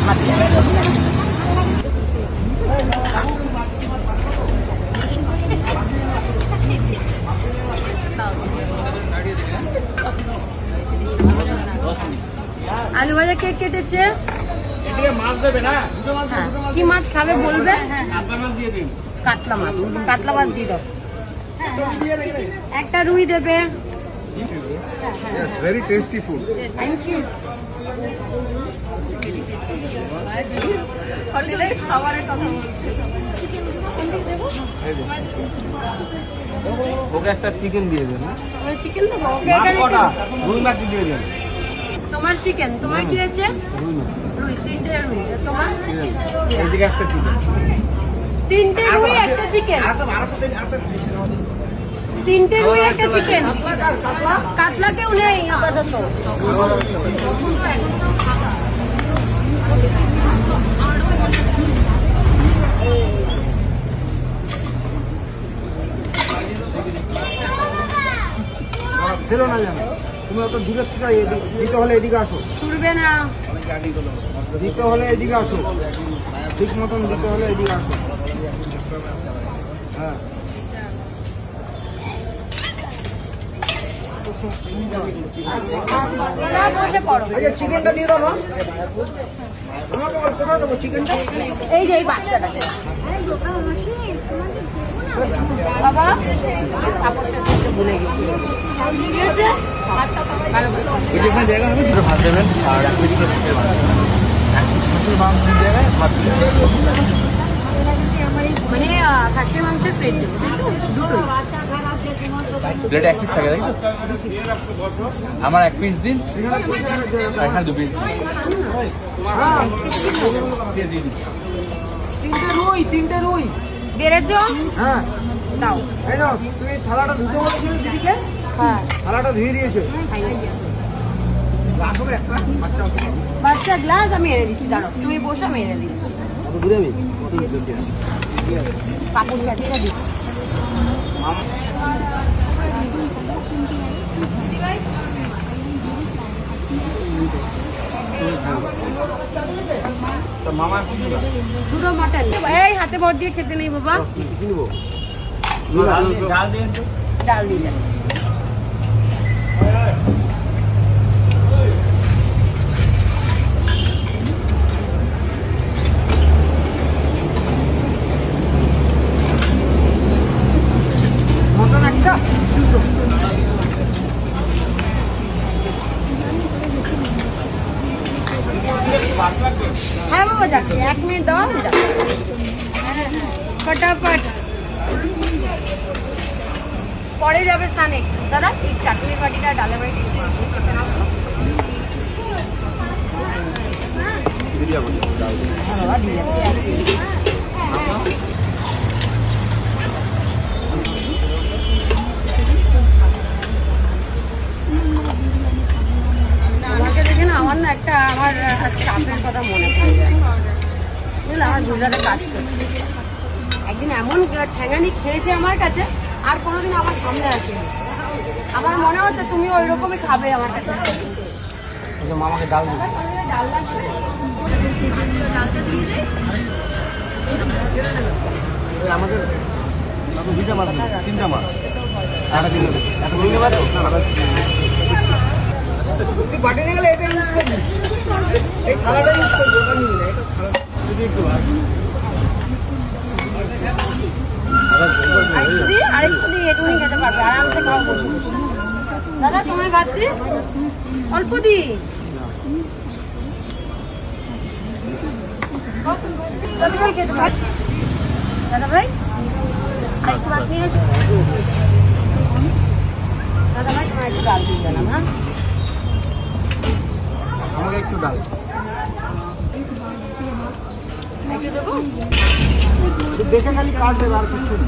আলু ভাজা কে কেটেছে? মাছ দেবে না? কি মাছ খাবে বলবে? কাতলা মাছ। কাতলা মাছ দিয়ে দাও। একটা রুই দেবে। Yes, very tasty food. Thank you. হোটেলের খাবারের কথা বলছি। ওকে একটা চিকেন দিয়ে দেন। ওই চিকেন দেবো? ওকে এখানে রুই মাছ দিয়ে দেন। তোমার চিকেন, তোমার কি আছে? রুই, 3টে রুই। তোমার? এদিকে একটা চিকেন। 3টে রুই, একটা চিকেন। 3টে রুই, একটা চিকেন। কাতলা কেউ নেই আপাতত। ফেলো না জানো, তুমি অত দূরের থেকে দিতে হলে এদিকে আসো। ছুড়বে না। দিতে হলে এদিকে আসো, ঠিক মতন দিতে হলে এদিকে আসো। হ্যাঁ, চিকেনটা দিয়ে দাও। আমাকে কোথায় দেবো চিকেনটা? এই যে এই বাচ্চাটাকে বাবা ভুলে গেছি। জায়গা হবে দুটো ভাত দেবেন আর এক কেজি মাংস জায়গায় ভাত মানে খাসির মাংসের প্লেট দেবো দুটোই। প্লেটে এক পিস থাকে তাই তো? আমার এক পিস দিন, এখানে 2 পিস। 3টে রুই বেড়েছ? হ্যাঁ দাও। এই নাও, তুমি থালাটা ধুতে বলেছিলে দিদিকে? হ্যাঁ, থালাটা ধুয়ে দিয়েছো। বাচ্চা গ্লাস আমি এনে দিচ্ছি, দাঁড়ো তুমি বসে আমি এনে দিচ্ছি। কাপড় চাটিয়ে দিচ্ছি। দুটো মাটন। এই হাতে ভর দিয়ে খেতে নেই বাবা। ডাল দিয়ে যাচ্ছি। মটন একটা, দুটো। হ্যাঁ বাবা যাচ্ছি, 1 মিনিট দাও যাচ্ছি। ফটাফট পরে যাবে স্থানে। দাদা এই চাটনির বাটিটা ডালের বাটি খেতে না? আমাকে দেখে না আমার না একটা আমার স্টাফের কথা মনে পড়ে যায়। বুঝলে, আমার গুজরাটে কাজ করছে। একদিন এমন ঠ্যাঙানি খেয়েছে আমার কাছে, আর কোনোদিন আমার সামনে আসেনি। আমার মনে হচ্ছে তুমি ওই রকমই খাবে আমার কাছে। মামাকে ডাল দিবে। ডাল লাগবে, ডালটা দিয়ে দে। আমাদের 2টা মাছ, 3টা মাছ। বাটি নিয়ে গেলে এটা ইউজ করবি, এই থালাটা ইউজ করবি, ওটা নিবি না। এটা থালা যদি একটু আরেকটু দিয়ে এটুকুনি খেতে পারবে, আরামসে খাও বসে বসে। দাদা তোমায় ভাবছি অল্প দি। দাদা ভাই খেতে পার? দাদা ভাই আরেকটু ভাত নিয়ে এসো। দাদা ভাই তোমার একটু ডাল দিয়ে দিলাম। হ্যাঁ, আমাকে একটু ডাল একটু দেবো। দেখে খালি কাট দেবে, আর কিছু না।